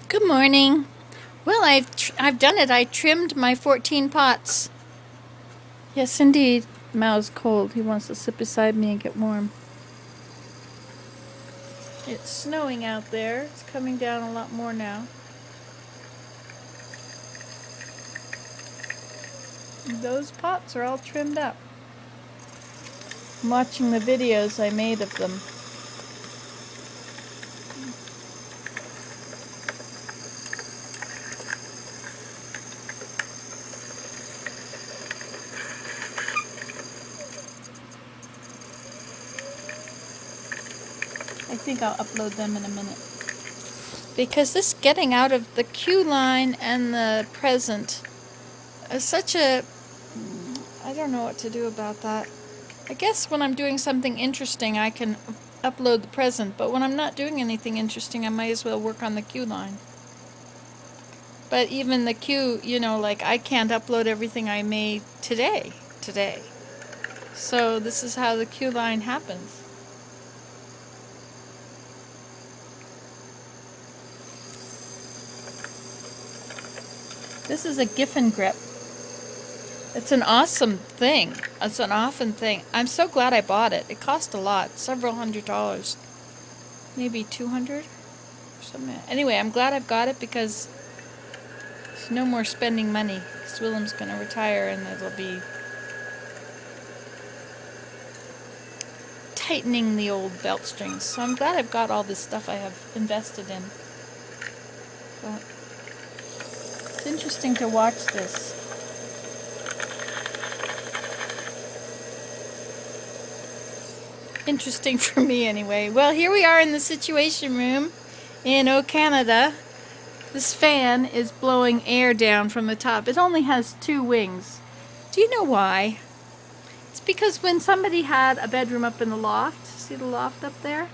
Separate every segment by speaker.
Speaker 1: Good morning. Well, I've done it. I trimmed my 14 pots. Yes, indeed. Mao's cold. He wants to sit beside me and get warm. It's snowing out there. It's coming down a lot more now. Those pots are all trimmed up. I'm watching the videos I made of them. I think I'll upload them in a minute. Because this getting out of the queue line and the present is such a... I don't know what to do about that. I guess when I'm doing something interesting I can upload the present, but when I'm not doing anything interesting I might as well work on the queue line. But even the queue, like I can't upload everything I made today. So this is how the queue line happens. This is a Giffen grip. It's an awesome thing. It's an awesome thing. I'm so glad I bought it. It cost a lot, several $100s. Maybe 200 or something. Anyway, I'm glad I've got it because there's no more spending money. Willem's going to retire and it'll be tightening the old belt strings. So I'm glad I've got all this stuff I have invested in. But it's interesting to watch this. Interesting for me anyway. Well, here we are in the Situation Room in Canada. This fan is blowing air down from the top. It only has 2 wings. Do you know why? It's because when somebody had a bedroom up in the loft, see the loft up there?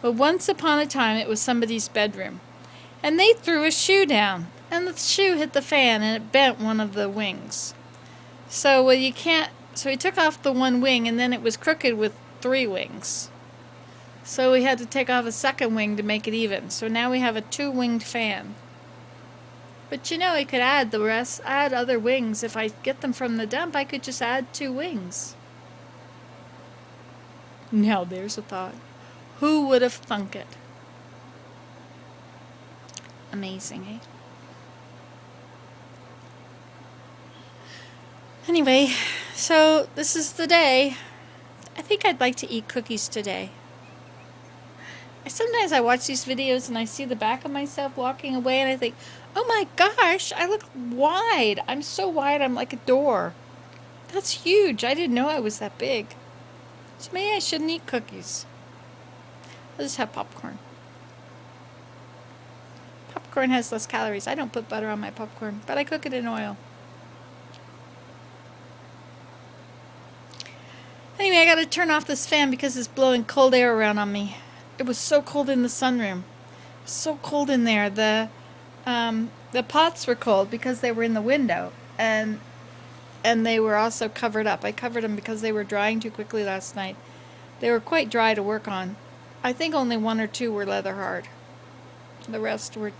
Speaker 1: Well, once upon a time it was somebody's bedroom. And they threw a shoe down. And the shoe hit the fan and it bent one of the wings. So, so he took off the one wing and then it was crooked with 3 wings. So we had to take off a second wing to make it even. So now we have a 2-winged fan. But I could add other wings. If I get them from the dump, I could just add 2 wings. Now there's a thought. Who would have thunk it? Amazing, eh? Anyway, so this is the day. I think I'd like to eat cookies today. Sometimes I watch these videos and I see the back of myself walking away and I think, oh my gosh, I look wide. I'm so wide, I'm like a door. That's huge. I didn't know I was that big. So maybe I shouldn't eat cookies. I'll just have popcorn. Popcorn has less calories. I don't put butter on my popcorn, but I cook it in oil. Anyway, I gotta turn off this fan because it's blowing cold air around on me. It was so cold in the sunroom. So cold in there. The pots were cold because they were in the window, and they were also covered up. I covered them because they were drying too quickly last night. They were quite dry to work on. I think only 1 or 2 were leather hard. The rest were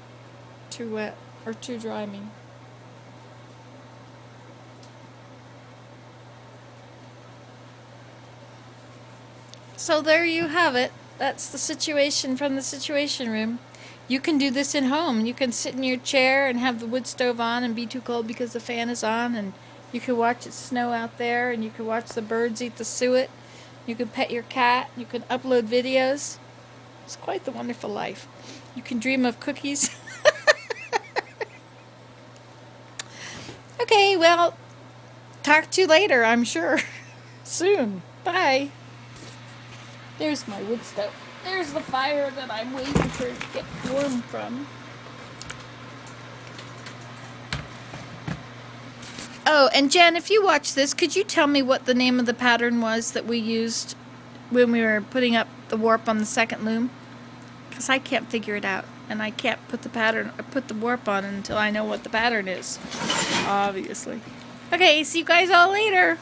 Speaker 1: too wet or too dry, I mean. So there you have it. That's the situation from the Situation Room. You can do this at home. You can sit in your chair and have the wood stove on and be too cold because the fan is on, and you can watch it snow out there, and you can watch the birds eat the suet. You can pet your cat. You can upload videos. It's quite the wonderful life. You can dream of cookies. Okay, well, talk to you later, I'm sure. Soon. Bye. There's my wood stove. There's the fire that I'm waiting for it to get warm from. Oh, and Jen, if you watch this, could you tell me what the name of the pattern was that we used when we were putting up the warp on the second loom? Because I can't figure it out, and I can't put the warp on until I know what the pattern is. Obviously. Okay, see you guys all later.